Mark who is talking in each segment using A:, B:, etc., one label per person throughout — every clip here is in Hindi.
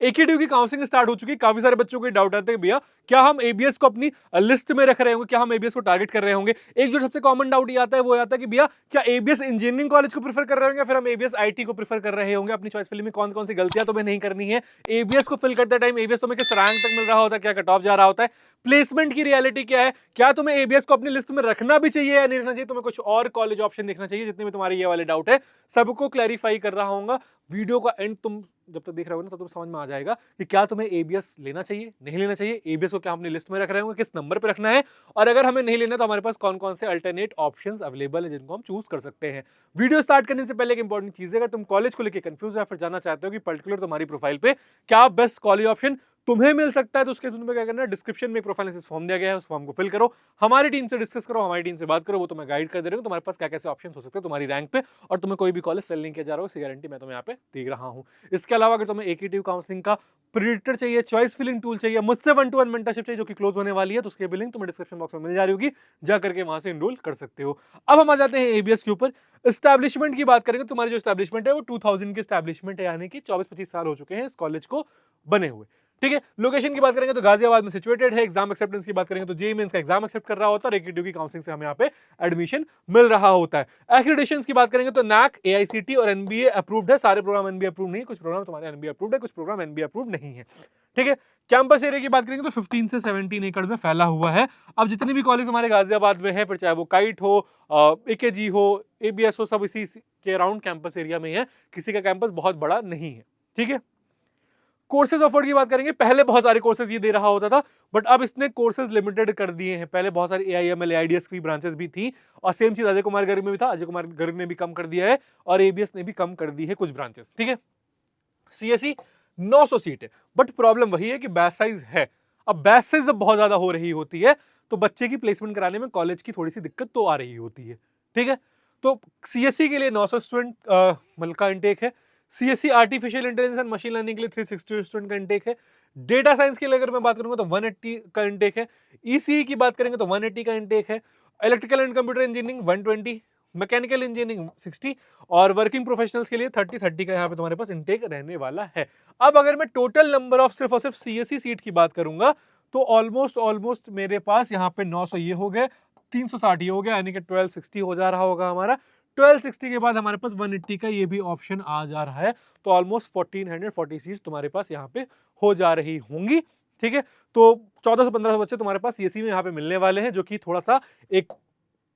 A: एकेडीयू की काउंसलिंग स्टार्ट हो चुकी है। काफी सारे बच्चों को डाउट आता है भैया क्या हम एबीएस को अपनी लिस्ट में रख रहे होंगे, क्या हम एबीएस को टारगेट कर रहे होंगे। एक जो सबसे कॉमन डाउट ये आता है वो आता है कि भैया क्या एबीएस इंजीनियरिंग कॉलेज को प्रीफर कर रहे होंगे या फिर हम एबीएस आईटी को प्रीफर कर रहे होंगे। अपनी चॉइस फिलिंग में कौन कौन सी गलतियां तुम्हें नहीं करनी है। एबीएस को फिल करते टाइम एबीएस तुम्हें किस रैंक तक मिल रहा होता है, क्या कट ऑफ जा रहा होता है, प्लेसमेंट की रियलिटी क्या है, क्या तुम्हें एबीएस को अपनी लिस्ट में रखना भी चाहिए या नहीं रखना चाहिए, तुम्हें कुछ और कॉलेज ऑप्शन देखना चाहिए। जितने भी तुम्हारे ये वाले डाउट है सबको क्लैरिफाई कर रहा हूँ। वीडियो का एंड तुम जब तक देख रहे हो ना तो तुम्हें समझ में आ जाएगा कि क्या तुम्हें एबीएस लेना चाहिए, नहीं लेना चाहिए, एबीएस को क्या अपनी लिस्ट में रख रहे होंगे, किस नंबर पे रखना है, और अगर हमें नहीं लेना तो हमारे पास कौन कौन से अल्टरनेट ऑप्शंस अवेलेबल है जिनको हम चूज कर सकते हैं। वीडियो स्टार्ट करने से पहले एक इंपॉर्टेंट चीज है, अगर तुम कॉलेज को लेकर कंफ्यूज है फिर जानना चाहते हो कि पर्टिकुलर तुम्हारी प्रोफाइल पे क्या बेस्ट कॉलेज ऑप्शन तुम्हें मिल सकता है, तो उसके तुम्हें क्या करना है, डिस्क्रिप्शन में एक प्रोफाइल एनालिसिस फॉर्म दिया गया है, उस फॉर्म को फिल करो, हमारी टीम से डिस्कस करो, हमारी टीम से बात करो, वो तुम्हें गाइड कर दे रहे हो तुम्हारे पास क्या कैसे ऑप्शन हो सकते हैं तुम्हारी रैंक पे, और तुम्हें कोई भी कॉलेज सेल नहीं किया जा रहा हो, इसकी गारंटी मैं तुम्हें यहाँ पे दे रहा हूँ। इसके अलावा अगर तुम्हें एकेटीयू काउंसलिंग का प्रिडिक्टर चाहिए, चॉइस फिलिंग टूल चाहिए, मुझसे 1-to-1 मेंटरशिप चाहिए जो कि क्लोज होने वाली है, तो उसकी भी लिंक तुम्हें डिस्क्रिप्शन बॉक्स में मिल जा रही होगी, जा करके वहां से एनरोल कर सकते हो। अब हम आ जाते हैं एबीएस के ऊपर। एस्टैब्लिशमेंट की बात करेंगे, तुम्हारी जो एस्टैब्लिशमेंट है वो 2000 की एस्टैब्लिशमेंट है, यानी कि 24-25 साल हो चुके हैं इस कॉलेज को बने हुए। ठीक है, लोकेशन की बात करेंगे तो गाजियाबाद में सिचुएटेड है। एग्जाम एक्सेप्टेंस की बात करेंगे तो जेईई मेंस का एग्जाम एक्सेप्ट कर रहा होता है और एकेटीयू की काउंसलिंग से हमें यहाँ पे एडमिशन मिल रहा होता है। एक्रेडिटेशंस की बात करेंगे तो नैक, एआईसीटी और एनबीए अप्रूव्ड है। सारे प्रोग्राम एनबीए अप्रूव नहीं, कुछ प्रोग्राम तुम्हारे एनबीए अप्रूव्ड है, कुछ प्रोग्राम एनबीए अप्रूव नहीं है। ठीक है, कैंपस एरिया की बात करेंगे तो 15 से 17 एकड़ में फैला हुआ है। अब जितने भी कॉलेज हमारे गाजियाबाद में है, फिर चाहे वो काइट हो, एकेजी हो, एबीएस हो, सब इसी के अराउंड कैंपस एरिया में है, किसी का कैंपस बहुत बड़ा नहीं है। ठीक है, कोर्सेज ऑफर्ड की बात करेंगे, पहले बहुत सारे कोर्सेज ये दे रहा होता था, बट अब इसने कोर्सेज लिमिटेड कर दिए हैं। पहले बहुत सारी एआईएमएल, एआईडीएस की ब्रांचेस भी थी, और सेम चीज अजय कुमार गर्ग में भी था, अजय कुमार गर्ग ने भी कम कर दिया है, और एबीएस ने भी कम कर दी है कुछ ब्रांचेस। ठीक है, सीएसई 900 सीट है, बट प्रॉब्लम वही है कि बैच साइज है। अब बैच साइज जब बहुत ज्यादा हो रही होती है तो बच्चे की प्लेसमेंट कराने में कॉलेज की थोड़ी सी दिक्कत तो आ रही होती है। ठीक है, तो सीएससी के लिए 900 स्टूडेंट मतलब का इंटेक है। CSC artificial intelligence and machine learning के लिए 360 स्टूडेंट का इंटेक है। डेटा साइंस के लिए अगर मैं बात करूंगा तो 180 का इंटेक है। ईसीई की बात करेंगे तो 180 का इंटेक है। Electrical and computer engineering 120, mechanical engineering 60, और वर्किंग प्रोफेशनल्स के लिए 30 का यहाँ पे तुम्हारे पास इंटेक रहने वाला है। अब अगर मैं टोटल नंबर ऑफ सिर्फ और सिर्फ सीएससी सीट की बात करूंगा तो ऑलमोस्ट मेरे पास यहाँ पे 900 ये हो गए, 360 ये हो गया, यानी कि 1260 हो जा रहा होगा हमारा। 1260 के बाद हमारे पास 180 का ये भी ऑप्शन आ जा रहा है, तो ऑलमोस्ट 1440 सीट्स तुम्हारे पास यहाँ पे हो जा रही होंगी। ठीक है, तो 1400 से 1500 बच्चे तुम्हारे पास सीएससी में यहाँ पे मिलने वाले हैं, जो कि थोड़ा सा एक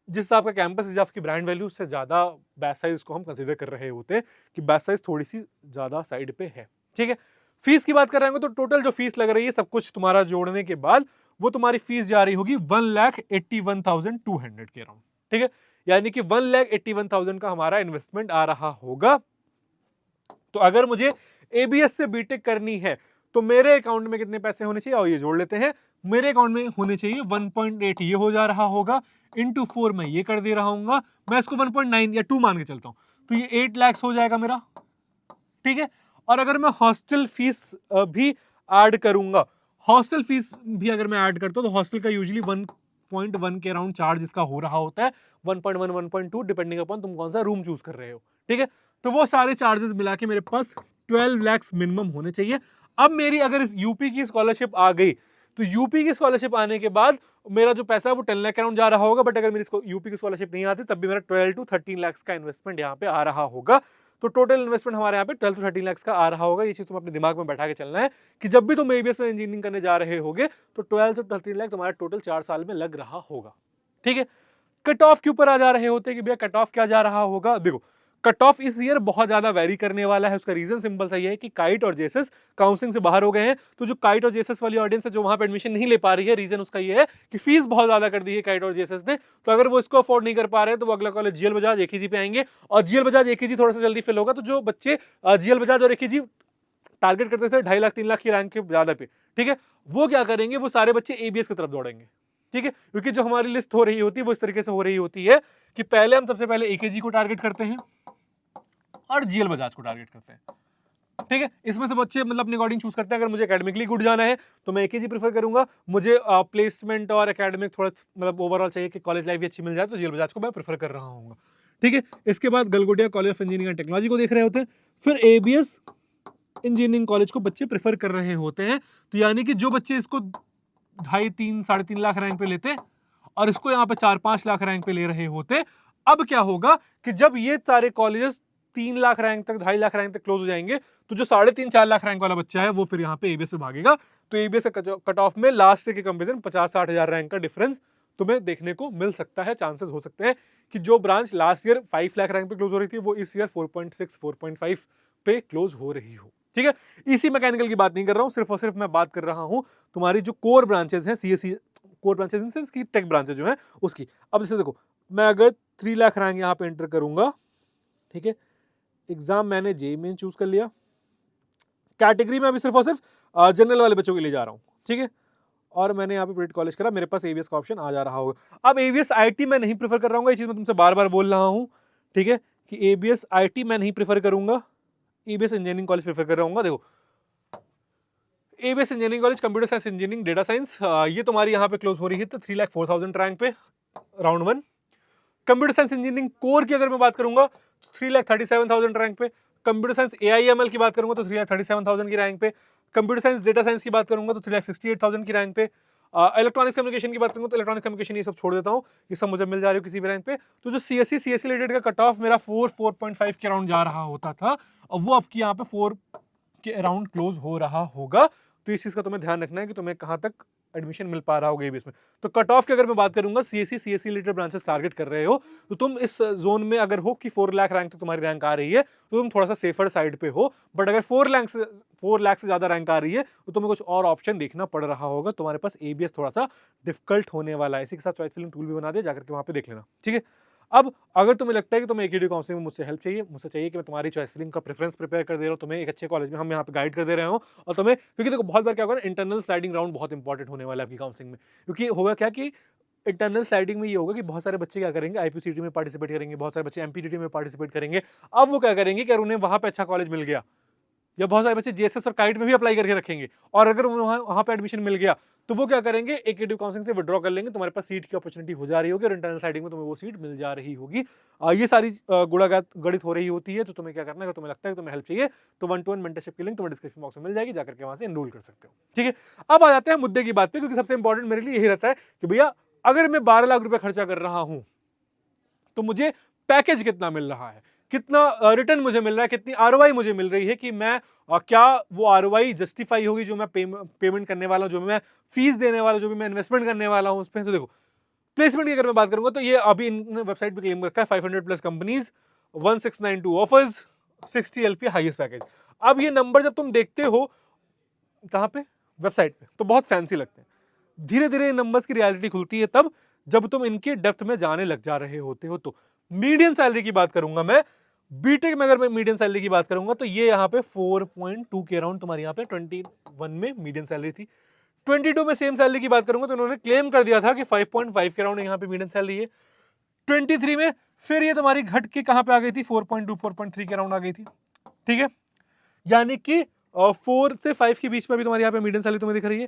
A: जिस हिसाब का कैंपस आपकी ब्रांड वैल्यू से ज्यादा बैच साइज को हम कंसीडर कर रहे होते हैं कि बैच साइज थोड़ी सी ज्यादा साइड पे है। ठीक है, फीस की बात कर रहे हैं तो टोटल जो फीस लग रही है सब कुछ तुम्हारा जोड़ने के बाद वो तुम्हारी फीस जा रही होगी 1,81,200 के अराउंड। ठीक है, यानी कि 1,81,000 का हमारा इन्वेस्टमेंट आ रहा होगा। तो अगर मुझे एबीएस से बीटेक करनी है तो मेरे अकाउंट में कितने पैसे होने चाहिए, और ये जोड़ लेते हैं। मेरे अकाउंट में होने चाहिए 1.8, ये हो जा रहा होगा, इंटू 4 मैं ये कर दे रहा हूँ, मैं इसको 1.9 या 2 मान के चलता हूं, तो ये 8 लाख हो जाएगा मेरा। ठीक है, और अगर मैं हॉस्टल फीस भी ऐड करूंगा, हॉस्टल फीस भी अगर मैं ऐड करता हूं तो हॉस्टल का यूजुअली 1.1 के अराउंड चार्ज इसका हो रहा होता है, 1.1 1.2 डिपेंडिंग अपॉन तुम कौन सा रूम चूज कर रहे हो। ठीक है, तो वो सारे चार्जेस मिला के मेरे पास 12 लाख मिनिमम होने चाहिए। अब मेरी अगर इस यूपी की स्कॉलरशिप आ गई तो यूपी की स्कॉलरशिप आने के बाद मेरा जो पैसा है वो 10 लाख अराउंड जा रहा होगा, बट अगर मेरी यूपी की स्कॉलरशिप नहीं आती तब भी मेरा 12 to 13 लाख का इन्वेस्टमेंट यहाँ पे आ रहा होगा। तो टोटल इन्वेस्टमेंट हमारे यहाँ पे 12 to 13 लाख का आ रहा होगा। ये चीज तुम अपने दिमाग में बैठा के चलना है कि जब भी तुम एबीएस में इंजीनियरिंग करने जा रहे होगे तो 12 से 13 लाख तुम्हारा टोटल 4 साल में लग रहा होगा। ठीक है, कट ऑफ के ऊपर आ जा रहे होते हैं कि भैया कट ऑफ क्या जा रहा होगा। देखो, कट ऑफ इस ईयर बहुत ज्यादा वेरी करने वाला है। उसका रीजन सिंपल सा ये है कि काइट और जेएसएस काउंसलिंग से बाहर हो गए हैं, तो जो काइट और जेएसएस वाली ऑडियंस है जो वहां पे एडमिशन नहीं ले पा रही है, रीजन उसका ये है कि फीस बहुत ज्यादा कर दी है काइट और जेएसएस ने। तो अगर वो इसको अफोर्ड नहीं कर पा रहे तो वो अगला कॉलेज जीएल बजाज एकेजी पे आएंगे, और जीएल बजाज एकेजी थोड़ा सा जल्दी फिल होगा। तो जो बच्चे जीएल बजाज और एकेजी टारगेट करते थे 2.5 लाख 3 लाख की रैंक के ज्यादा पे, ठीक है, वो क्या करेंगे, वो सारे बच्चे एबीएस की तरफ दौड़ेंगे। ठीक है, क्योंकि जो हमारी लिस्ट हो रही होती है वो इस तरीके से हो रही होती है कि पहले हम सबसे पहले एकेजी को टारगेट करते हैं और जीएल बजाज को टारगेट करते हैं। ठीक है, इसमें से बच्चे मतलब अपने अकॉर्डिंग चूज करते हैं। अगर मुझे एकेडमिकली गुड जाना है तो मैं एकेजी प्रेफर करूंगा, मुझे प्लेसमेंट और एकेडमिक थोड़ा मतलब ओवरऑल चाहिए कि कॉलेज लाइफ भी अच्छी मिल जाए तो जीएल बजाज को मैं प्रेफर कर रहा हूँ। ठीक है, इसके बाद Galgotia college of engineering and technology को देख रहे होते हैं, फिर एबीएस इंजीनियरिंग कॉलेज को बच्चे प्रेफर कर रहे होते हैं। तो यानी कि जो बच्चे इसको 2.5, 3, 3.5 लाख रैंक पे लेते और इसको यहाँ पे 4-5 लाख रैंक पे ले रहे होते, अब क्या होगा कि जब ये सारे कॉलेजेस 3 लाख रैंक तक, 2.5 लाख रैंक तक क्लोज हो जाएंगे, तो जो 3.5-4 लाख रैंक वाला बच्चा है वो फिर यहाँ पे एबीएस पे भागेगा। तो एबीएस का कट ऑफ में लास्ट के कंपेरिजन 50-60 हजार रैंक का डिफरेंस तुम्हें देखने को मिल सकता है। चांसेस हो सकते हैं कि जो branch last year 5 lakh rank पे क्लोज हो रही थी वो इस ईयर 4.6, 4.5 पे क्लोज हो रही हो। ठीक है, इसी मैकेनिकल की बात नहीं कर रहा हूं, सिर्फ और सिर्फ मैं बात कर रहा हूं तुम्हारी जो कोर ब्रांचेस हैं, CSC core branches in sense की टेक ब्रांचेस जो है उसकी। अब जैसे देखो, मैं अगर 3 लाख रैंक यहाँ पे एंटर करूंगा, ठीक है, एग्जाम मैंने जेईई में चूज कर लिया, कैटेगरी में अभी सिर्फ और सिर्फ जनरल वाले बच्चों के लिए जा रहा हूँ, ठीक है, और मैंने यहाँ पे प्रिट कॉलेज करा, मेरे पास एबीएस का ऑप्शन आ जा रहा होगा। अब एबीएस आईटी मैं नहीं प्रेफर कर रहा हूँ, ये चीज मैं तुमसे बार बार बोल रहा हूँ, ठीक है, कि एबीएस आईटी मैं नहीं प्रेफर करूंगा, एबीएस इंजीनियरिंग कॉलेज प्रेफर कर रहा हूँ। देखो, ABS engineering college computer science engineering data science, ये तुम्हारी यहाँ पे क्लोज हो रही है तो 3,04,000 रैंक पे round 1। Computer science engineering core की अगर मैं बात करूंगा तो 3,37,000 रैंक पे। कंप्यूटर साइंस एआईएमएल की बात करूंगा तो 3,37,000 की रैंक पे। कंप्यूटर साइंस डेटा साइंस की बात करूंगा तो 3,68,000 की रैंक पे। इलेक्ट्रॉनिक्स कम्युनिकेशन की बात करूंगा तो इलेक्ट्रॉनिक्स कम्युनिकेशन ये सब छोड़ देता हूँ, ये सब मुझे मिल जा रही है किसी भी रैंक पे। तो जो सीएससी रिलेटेड का कट ऑफ मेरा 4.5 के अराउंड जा रहा होता था, और वो अब की यहाँ पे 4 के अराउंड क्लोज हो रहा होगा। तो इस चीज का तुम्हें ध्यान रखना है कि तुम्हें कहां तक एडमिशन मिल पा रहा होगा एबीएस में। तो कट ऑफ की अगर मैं बात करूंगा, सीएससी रिलेटेड ब्रांचेस टारगेट कर रहे हो, तो तुम इस जोन में अगर हो कि 4 लाख रैंक तक तुम्हारी रैंक आ रही है, तो तुम थोड़ा सा सेफर साइड पे हो। बट अगर 4 लाख से ज्यादा रैंक आ रही है तो तुम्हें कुछ और ऑप्शन देखना पड़ रहा होगा। तुम्हारे पास एबीएस थोड़ा सा डिफिकल्ट होने वाला है। इसी के साथ चॉइस फिलिंग टूल भी बना दिया, जाकर के वहां पे देख लेना, ठीक है। अब अगर तुम्हें लगता है कि तुम्हें एकेडमी काउंसलिंग में मुझसे हेल्प चाहिए, मुझसे चाहिए कि मैं तुम्हारी चॉइस फिलिंग का प्रेफरेंस प्रिपेयर कर दे रहा हूं, तुम्हें एक अच्छे कॉलेज में हम यहाँ पे गाइड कर दे रहे हो, और तुम्हें, क्योंकि देखो बहुत बार क्या होगा ना, इंटरनल स्लाइडिंग राउंड बहुत इंपॉर्टेंट होने वाला है आपकी काउंसलिंग में। क्योंकि होगा क्या कि इंटरनल स्लाइडिंग में ये होगा कि बहुत सारे बच्चे क्या करेंगे, आईपीसीटी में पार्टिसिपेट करेंगे, बहुत सारे बच्चे एमपीटीटी में पार्टिसिपेट करेंगे। अब वो क्या करेंगे कि उन्हें वहां पे अच्छा कॉलेज मिल गया, या बहुत सारे बच्चे जेएसएस और काइट में भी अप्लाई करके रखेंगे, और अगर वहां पे एडमिशन मिल गया तो वो क्या करेंगे, एकेडमी काउंसलिंग से विड्रॉ कर लेंगे, तुम्हारे पास सीट की अपॉर्चुनिटी हो जा रही होगी और इंटरनल साइडिंग में तुम्हें वो सीट मिल जा रही होगी। ये सारी गुणागत गणित हो रही होती है। तो तुम्हें क्या करना है, अगर तुम्हें लगता है कि तुम्हें हेल्प चाहिए तो 1-to-1 मेंटरशिप की लिंक तुम्हें डिस्क्रिप्शन बॉक्स में मिल जाएगी, जाकर के वहां से एनरोल कर सकते हो, ठीक है। अब आ जाते हैं मुद्दे की बात पे, क्योंकि सबसे इंपॉर्टेंट मेरे लिए यही रहता है कि भैया अगर मैं 12 लाख रुपए खर्चा कर रहा हूं तो मुझे पैकेज कितना मिल रहा है, कितना रिटर्न मुझे मिल रहा है, कितनी आरओआई मुझे मिल रही है, कि मैं क्या वो आरओआई जस्टिफाई होगी जो मैं पेमेंट करने वाला हूं, जो मैं फीस देने वाला हूं, जो भी मैं इन्वेस्टमेंट करने वाला हूं उस पर। तो देखो, प्लेसमेंट की अगर मैं बात करूंगा तो ये अभी इन वेबसाइट पे क्लेम रखा है 500+ companies, 1692 offers, 60 LP highest package. अब ये नंबर जब तुम देखते हो कहां पे, वेबसाइट पे, तो बहुत फैंसी लगते हैं। धीरे धीरे इन नंबर्स की रियलिटी खुलती है तब जब तुम इनके डेप्थ में जाने लग जा रहे होते हो। तो मीडियन सैलरी की बात करूंगा मैं, बीटेक में अगर मैं मीडियन सैलरी की बात करूंगा तो ये यहाँ पे 4.2 के अराउंड तुम्हारी यहाँ पे 21 में मीडियन सैलरी थी। 22 में सेम सैलरी की बात करूंगा तो उन्होंने क्लेम कर दिया था कि 5.5 के अराउंड यहाँ पे मीडियन सैलरी है। 23 में फिर ये तुम्हारी घट के कहां पे आ गई थी, 4.2, 4.3 के अराउंड आ गई थी, ठीक है। यानी कि 4 से 5 के बीच में भी तुम्हारी यहाँ पे मीडियन सैलरी तुम्हें दिख रही है।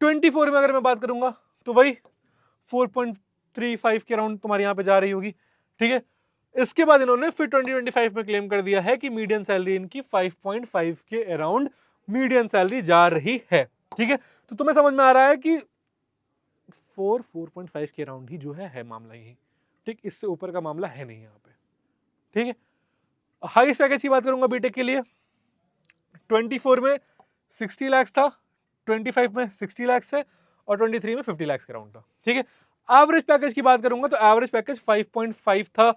A: 24 में अगर मैं बात करूंगा तो वही 4.35 के अराउंड तुम्हारी यहाँ पे जा रही होगी, ठीक है। इसके बाद इन्होंने फिर 2025 में क्लेम कर दिया है कि मीडियन सैलरी इनकी 5.5 के अराउंड मीडियन सैलरी जा रही है, ठीक है। तो तुम्हें समझ में आ रहा है कि 4.5 के अराउंड ही जो है मामला यही, ठीक, इससे ऊपर का मामला है नहीं यहाँ पे, ठीक है। हाईएस्ट पैकेज की बात करूंगा बीटेक के लिए, 24 में 60 लाख था, 25 में 60 लाख है, और 23 में 50 लाख के अराउंड था, ठीक है। एवरेज पैकेज की बात करूंगा तो एवरेज पैकेज 5.5 था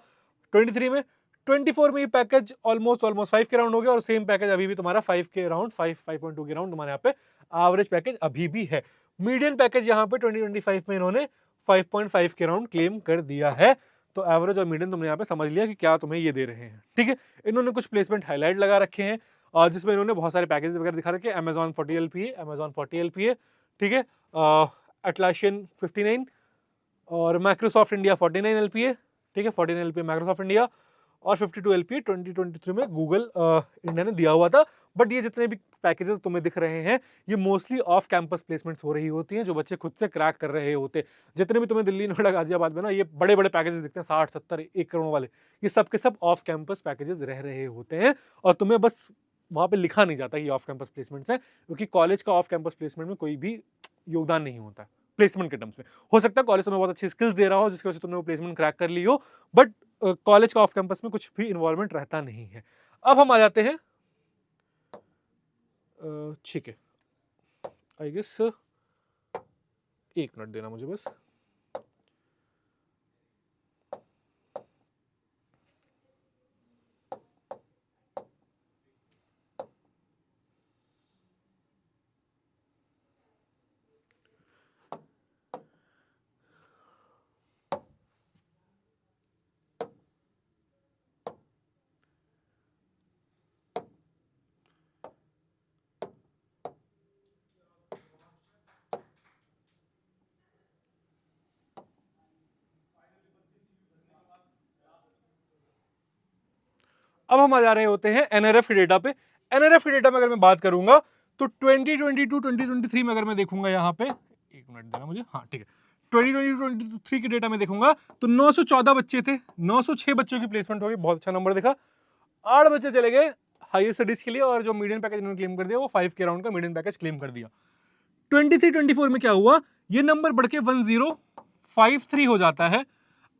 A: 23 में, 24 में ये पैकेज ऑलमोस्ट 5 के अराउंड हो गया, और सेम पैकेज अभी भी तुम्हारा 5 के अराउंड, 5.2 के अराउंड तुम्हारे यहाँ पे एवरेज पैकेज अभी भी है। मीडियन पैकेज यहाँ पे 2025 में इन्होंने 5.5 के अराउंड क्लेम कर दिया है। तो एवरेज और मीडियन तुमने यहाँ पे समझ लिया कि क्या तुम्हें ये दे रहे हैं, ठीक है। इन्होंने कुछ प्लेसमेंट हाईलाइट लगा रखे हैं और जिसमें इन्होंने बहुत सारे पैकेजेस वगैरह दिखा रखे हैं। Amazon 40 LPA, Amazon 40 LPA, ठीक है, Atlassian 59 और Microsoft India 49 LPA, ठीक है, 49 LPA Microsoft India, और 52 LPA 2023 में गूगल इंडिया ने दिया हुआ था। बट ये जितने भी पैकेजेस तुम्हें दिख रहे हैं ये मोस्टली ऑफ कैंपस प्लेसमेंट्स हो रही होती हैं, जो बच्चे खुद से क्रैक कर रहे होते। जितने भी तुम्हें दिल्ली, नोएडा, गाजियाबाद में ना ये बड़े बड़े पैकेजेस दिखते हैं 60, 70, 1 करोड़ वाले, ये सब के सब ऑफ कैंपस पैकेजेस रह रहे होते हैं। और तुम्हें बस वहां पे लिखा नहीं जाता कि ऑफ कैंपस प्लेसमेंट्स है, क्योंकि कॉलेज का ऑफ कैंपस प्लेसमेंट में कोई भी योगदान नहीं होता है प्लेसमेंट के टर्म्स में। हो सकता है कॉलेज तुम्हें बहुत अच्छी स्किल्स दे रहा हो जिसकी वजह से तुमने वो प्लेसमेंट क्रैक कर ली हो, बट कॉलेज का ऑफ कैंपस में कुछ भी इन्वॉल्वमेंट रहता नहीं है। अब हम आ जाते हैं, ठीक है, आई गेस 1 मिनट देना मुझे बस। अब हम आ जा रहे होते हैं एनआरएफ के डेटा पे। एनआरएफ के डेटा में अगर मैं बात करूंगा तो 2022 2023 में अगर मैं देखूंगा यहाँ पे, 1 मिनट देना मुझे, हाँ ठीक है, 2022-23 के डेटा में देखूंगा तो 914 बच्चे थे, 906 बच्चों की प्लेसमेंट हो गई, बहुत अच्छा नंबर देखा। 8 बच्चे चले गए हायर स्टडीज के लिए और जो मीडियन पैकेज उन्होंने क्लेम कर दिया वो 5 के राउंड का मीडियन पैकेज क्लेम कर दिया। 23-24 में क्या हुआ, ये नंबर बढ़ के 1053 हो जाता है।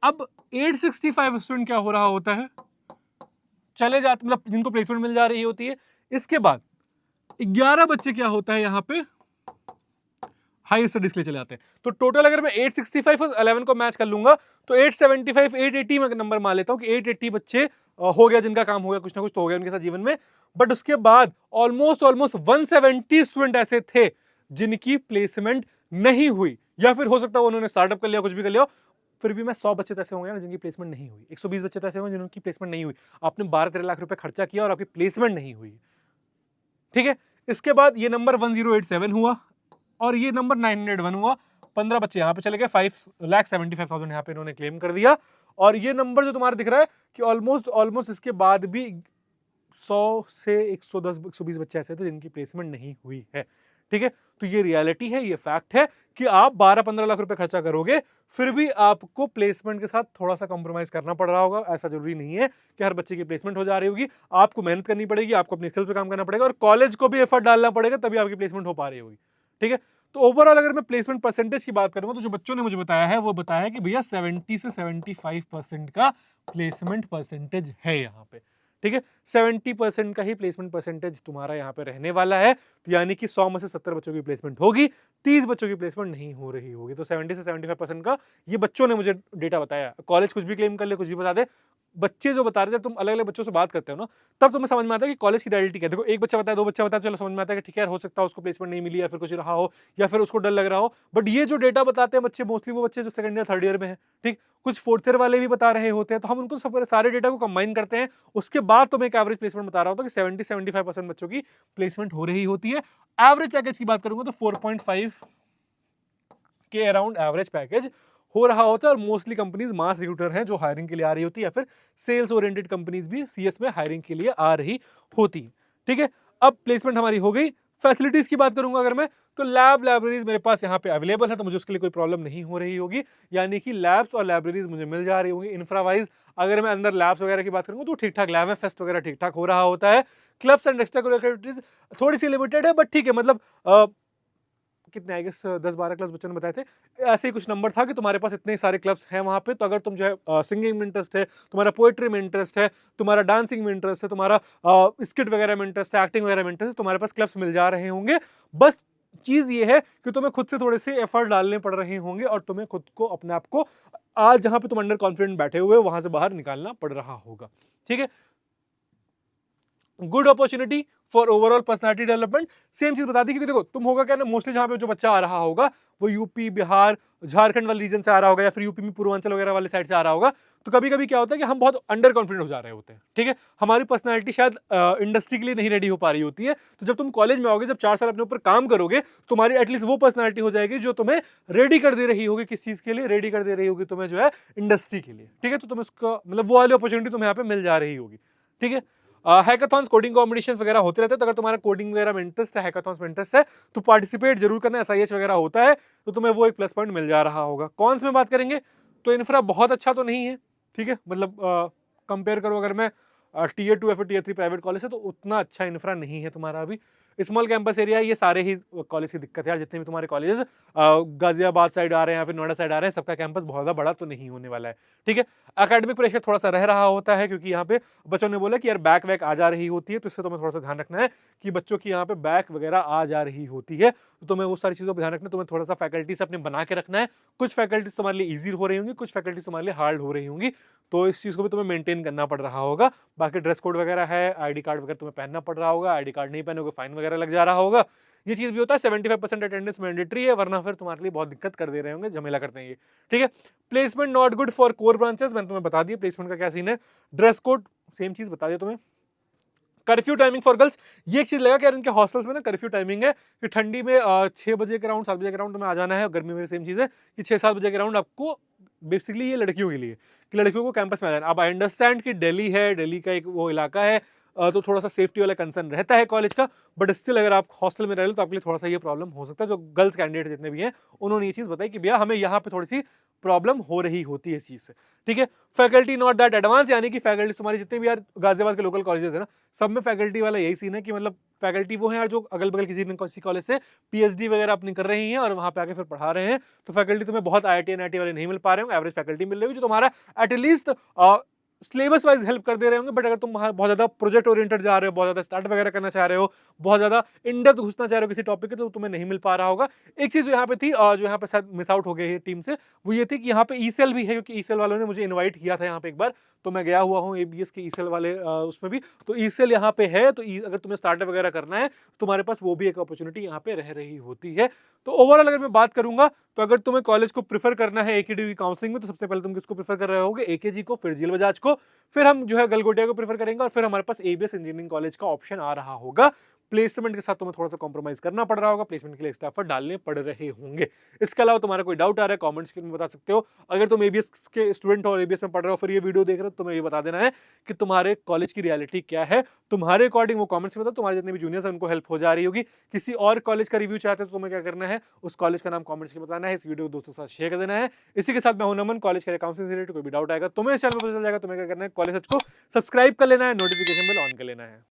A: अब 865 स्टूडेंट क्या हो रहा होता है, चले जाते, मतलब जिनको प्लेसमेंट मिल जा रही होती है। इसके बाद 11 बच्चे क्या होता है यहाँ पे हाई स्टडीज के लिए चले जाते हैं। तो टोटल अगर मैं 865 और 11 को मैच कर लूंगा तो 875 880 में नंबर मान लेता हूं कि 880 बच्चे हो गया जिनका काम हो गया, कुछ ना कुछ तो हो गया उनके साथ जीवन में। बट उसके बाद ऑलमोस्ट 170 स्टूडेंट ऐसे थे जिनकी प्लेसमेंट नहीं हुई, या फिर हो सकता है उन्होंने स्टार्टअप कर लिया, कुछ भी कर लिया, फिर भी मैं 100 बच्चे तो ऐसे होंगे ना जिनकी प्लेसमेंट नहीं हुई, 120 बच्चे तो ऐसे होंगे जिनकी प्लेसमेंट नहीं हुई। आपने 12-13 लाख रुपए खर्चा किया और आपकी प्लेसमेंट नहीं हुई, ठीक है। इसके बाद ये नंबर 1087 हुआ और ये नंबर 901 हुआ। 15 बच्चे यहाँ पे चले गए, 5,75,000 यहाँ पे इन्होंने क्लेम कर दिया। और ये नंबर जो तुम्हारा दिख रहा है कि ऑलमोस्ट इसके बाद भी 100 से 110 120 बच्चे ऐसे थे जिनकी प्लेसमेंट नहीं हुई है, ठीक है। तो ये रियलिटी है, ये फैक्ट है कि आप 12-15 लाख रुपए खर्चा करोगे फिर भी आपको प्लेसमेंट के साथ थोड़ा सा कॉम्प्रोमाइज करना पड़ रहा होगा। ऐसा जरूरी नहीं है कि हर बच्चे की प्लेसमेंट हो जा रही होगी, आपको मेहनत करनी पड़ेगी, आपको अपनी स्किल्स पे काम करना पड़ेगा और कॉलेज को भी एफर्ट डालना पड़ेगा, तभी आपकी प्लेसमेंट हो पा रही होगी, ठीक है। तो ओवरऑल अगर मैं प्लेसमेंट परसेंटेज की बात करूंगा तो जो बच्चों ने मुझे बताया है वो बताया कि भैया 70 से 75% का प्लेसमेंट परसेंटेज है यहाँ पे, ठीक है। 70% का ही प्लेसमेंट परसेंटेज तुम्हारा यहाँ पे रहने वाला है। तो यानी कि 100 में से 70 बच्चों की प्लेसमेंट होगी, 30 बच्चों की प्लेसमेंट नहीं हो रही होगी। तो 70 से 75% का ये बच्चों ने मुझे डेटा बताया। कॉलेज कुछ भी क्लेम कर ले, कुछ भी बता दे, बच्चे जो बता रहे, जब तुम अलग अलग बच्चों से बात करते हो ना तब तुम्हें समझ में आता है कि कॉलेज की रियलिटी क्या है। देखो एक बच्चा बताया, 2 बच्चा बताया, चलो समझ में आता है कि ठीक है हो सकता है उसको प्लेसमेंट नहीं मिली या फिर कुछ रहा हो या फिर उसको डर लग रहा हो। बट ये जो डेटा बताते हैं बच्चे, मोस्टली वो बच्चे जो सेकंड ईयर थर्ड ईयर में है, ठीक, कुछ फोर्थ ईयर वाले भी बता रहे होते हैं। तो हम उनको सब सारे डेटा को कंबाइन करते हैं, उसके बाद तुम्हें एक एवरेज प्लेसमेंट बता रहा होता है कि 70-75% बच्चों की प्लेसमेंट हो रही होती है। एवरेज पैकेज की बात करूंगा तो 4.5 के अराउंड एवरेज पैकेज हो रहा होता है। और मोस्टली कंपनीज मास रिक्रूटर हैं जो हायरिंग के लिए आ रही होती है, या फिर सेल्स ओरिएंटेड कंपनीज भी सीएस में हायरिंग के लिए आ रही होती है, ठीक है। अब प्लेसमेंट हमारी हो गई। फैसिलिटीज की बात करूंगा अगर मैं, तो लैब लाइब्रेरीज मेरे पास यहाँ पे अवेलेबल है, तो मुझे उसके लिए कोई प्रॉब्लम नहीं हो रही होगी, यानी कि लैब्स और लाइब्रेरीज मुझे मिल जा रही होंगी। इंफ्रा वाइज अगर मैं अंदर लैब्स वगैरह की बात करूंगा तो ठीक ठाक लैब है, फेस्ट वगैरह ठीक ठाक हो रहा होता है। Clubs and extra curricular activities थोड़ी सी लिमिटेड है, बट ठीक है, मतलब कितने आई गेस 10-12 क्लब्स बच्चों ने बताए थे, ऐसे ही कुछ नंबर था कि तुम्हारे पास इतने सारे क्लब्स हैं वहां पे। तो अगर तुम जो है सिंगिंग में इंटरेस्ट है, तुम्हारा पोएट्री में इंटरेस्ट है, तुम्हारा डांसिंग में इंटरेस्ट है, तुम्हारा स्किट वगैरह में इंटरेस्ट है, एक्टिंग वगैरह में इंटरेस्ट है, तुम्हारे पास क्लब्स मिल जा रहे होंगे। बस चीज ये है कि तुम्हें खुद से थोड़े से एफर्ट डालने पड़ रहे होंगे और तुम्हें खुद को अपने आप को आज जहां पे तुम अंडर कॉन्फिडेंट बैठे हुए वहां से बाहर निकालना पड़ रहा होगा, ठीक है। Good opportunity for overall personality development, same चीज बता दी। क्योंकि देखो तुम होगा क्या ना, मोस्टली जहां पे जो बच्चा आ रहा होगा वो यूपी, बिहार, झारखंड वाले रीजन से आ रहा होगा, या फिर यूपी में पूर्वांचल वगैरह वाले साइड से आ रहा होगा। तो कभी कभी क्या होता है कि हम बहुत अंडर कॉन्फिडेंट हो जा रहे होते हैं, ठीक है। हमारी पर्सनालिटी शायद इंडस्ट्री के लिए नहीं रेडी हो पा रही होती है। तो जब तुम कॉलेज में आओगे, जब 4 साल अपने ऊपर काम करोगे, तुम्हारी एटलीस्ट वो पर्सनालिटी हो जाएगी जो तुम्हें रेडी कर दे रही होगी। किस चीज के लिए रेडी कर दे रही होगी? तुम्हें जो है इंडस्ट्री के लिए, ठीक है। तो तुम्हें उसका मतलब वो वाली अपॉर्चुनिटी तुम्हें यहाँ पे मिल जा रही होगी, ठीक है। हैकाथॉन्स, कोडिंग कॉम्पिटिशंस वगैरह होते रहते हैं। तो अगर तुम्हारा कोडिंग वगैरह में इंटरेस्ट है, हैकाथॉन्स में इंटरेस्ट है, तो पार्टिसिपेट जरूर करना। एसआईएच वगैरह होता है तो तुम्हें वो एक प्लस पॉइंट मिल जा रहा होगा। कॉन्स में बात करेंगे तो इंफ्रा बहुत अच्छा तो नहीं है, ठीक है। मतलब कंपेयर करो अगर मैं टियर 2 या फिर टियर 3 प्राइवेट कॉलेज है तो उतना अच्छा इंफ्रा नहीं है तुम्हारा अभी। स्मॉल कैंपस एरिया है, ये सारे ही कॉलेज की दिक्कत है यार, जितने भी तुम्हारे कॉलेजेस गाजियाबाद साइड आ रहे हैं या फिर नोएडा साइड आ रहे हैं, सबका कैंपस बहुत ज़्यादा बड़ा तो नहीं होने वाला है, ठीक है। एकेडमिक प्रेशर थोड़ा सा रह रहा होता है क्योंकि यहाँ पे बच्चों ने बोला कि यार बैक वैक आ जा रही होती है, तो इससे तुम्हें थोड़ा सा ध्यान रखना है कि बच्चों की यहाँ पे बैक वगैरह आ जा रही होती है, तो तुम्हें वो सारी चीज़ों पर ध्यान रखना है। तुम्हें थोड़ा सा फैकल्टी से अपने बना के रखना है। कुछ फैकल्टीज तुम्हारे लिए ईजी हो रही होंगी, कुछ फैकल्टीज तुम्हारे लिए हार्ड हो रही होंगी, तो इस चीज़ को भी तुम्हें मेंटेन करना पड़ रहा होगा। बाकी ड्रेस कोड वगैरह है, आईडी कार्ड वगैरह तुम्हें पहनना पड़ रहा होगा, आईडी कार्ड नहीं पहनोगे फाइन वगैरह लग जा रहा होगा। ये चीज़ भी होता है, 75% अटेंडेंस मैंडेटरी है, वरना फिर तुम्हारे लिए बहुत दिक्कत कर दे रहे होंगे, झमेला करते हैं ये, ठीक है। Placement not good for core branches, मैंने तुम्हें बता दिया प्लेसमेंट का क्या सीन है। ड्रेस कोड सेम चीज़ बता दिया तुम्हें। कर्फ्यू टाइमिंग फॉर गर्ल्स, ये एक चीज़ लगा कि यार इनके हॉस्टल्स में ना कर्फ्यू टाइमिंग है कि ठंडी में 6 बजे के राउंड 7 बजे के राउंड तुम्हें आ जाना है, गर्मी में सेम चीज़ है कि 6-7 बजे के राउंड आपको, बेसिकली ये लड़कियों के लिए कि लड़कियों को कैंपस में आ जाना। अब आई अंडरस्टैंड कि दिल्ली है, दिल्ली का एक वो इलाका है, तो थोड़ा सा सेफ्टी वाला कंसर्न रहता है कॉलेज का, बट स्टिल अगर आप हॉस्टल में रह रहे हो तो आपके लिए थोड़ा सा ये प्रॉब्लम हो सकता है। जो गर्ल्स कैंडिडेट जितने भी हैं उन्होंने ये चीज़ बताई कि भैया हमें यहाँ पे थोड़ी सी प्रॉब्लम हो रही होती है इस चीज़ से, ठीक है। फैकल्टी नॉट दैट एडवांस, यानी कि फैकल्टी तुम्हारी जितने भी यार गाजियाबाद के लोकल कॉलेजेस है ना, सब में फैकल्टी वाला यही सीन है कि मतलब फैकल्टी वो है यार जो अगल बगल किसी कॉलेज से पीएचडी वगैरह अपनी कर रही हैं और वहाँ पे आके फिर पढ़ा रहे हैं, तो फैकल्टी तुम्हें बहुत आईआईटी एनआईटी वाले नहीं मिल पा रहे होंगे, एवरेज फैकल्टी मिल रही होगी जो तुम्हारा एटलीस्ट सिलेबस वाइज हेल्प कर दे रहे होंगे। बट अगर तुम बहुत ज़्यादा प्रोजेक्ट ओरिएंटेड जा रहे हो, बहुत ज़्यादा स्टार्ट वगैरह करना चाह रहे हो, बहुत ज़्यादा इन डेप्थ घुसना चाह रहे हो किसी टॉपिक के, तो तुम्हें नहीं मिल पा रहा होगा। एक चीज़ जो यहाँ पे थी, जो यहाँ पे शायद मिस आउट हो गई है टीम से, वो ये थी कि यहाँ पे ईसेल भी है, क्योंकि ईसेल वालों ने मुझे इन्वाइट किया था यहाँ पे एक बार, तो मैं गया हुआ हूँ एबीएस के ईसेल वाले उसमें भी, तो ईसेल यहाँ पे है, तो अगर तुम्हें स्टार्टअप वगैरह करना है तुम्हारे पास वो भी एक अपॉर्चुनिटी यहाँ पे रह रही होती है। तो ओवरऑल अगर मैं बात करूंगा, तो अगर तुम्हें कॉलेज को प्रीफर करना है एकेडी की काउंसलिंग में, तो सबसे पहले तुम किसको प्रीफर कर रहे होगे, एकेजी को, फिर जील बजाज को, फिर हम जो है गलगोटिया को प्रीफर करेंगे, और फिर हमारे पास एबीएस इंजीनियरिंग कॉलेज का ऑप्शन आ रहा होगा। प्लेसमेंट के साथ तुम्हें थोड़ा सा कॉम्प्रोमाइज करना पड़ रहा होगा, प्लेसमेंट के लिए एक्स्ट्रा एफर्ट डालने पड़ रहे होंगे। इसके अलावा तुम्हारा कोई डाउट आ रहा है कमेंट्स में बता सकते हो। अगर तुम एबीएस के स्टूडेंट हो और एबीएस में पढ़ रहे हो, फिर ये वीडियो देख रहे हो, तो तुम्हें ये बता देना है कि तुम्हारे कॉलेज की रियलिटी क्या है, तुम्हारे अकॉर्डिंग वो कमेंट्स में बताओ। तुम्हारे जितने भी जूनियर्स हैं उनको हेल्प हो जा रही होगी। किसी और कॉलेज का रिव्यू चाहते हो तो तुम्हें क्या करना है, उस कॉलेज का नाम कमेंट्स में बताना है, इस वीडियो को दोस्तों के साथ शेयर कर देना है। इसी के साथ मैं हूं नमन, कॉलेज के काउंसलिंग से रिलेटेड कोई भी डाउट आएगा तुम्हें इस चैनल पर पता चल जाएगा। तुम्हें क्या करना है, कॉलेज को सब्सक्राइब कर लेना है, नोटिफिकेशन बेल ऑन कर लेना है।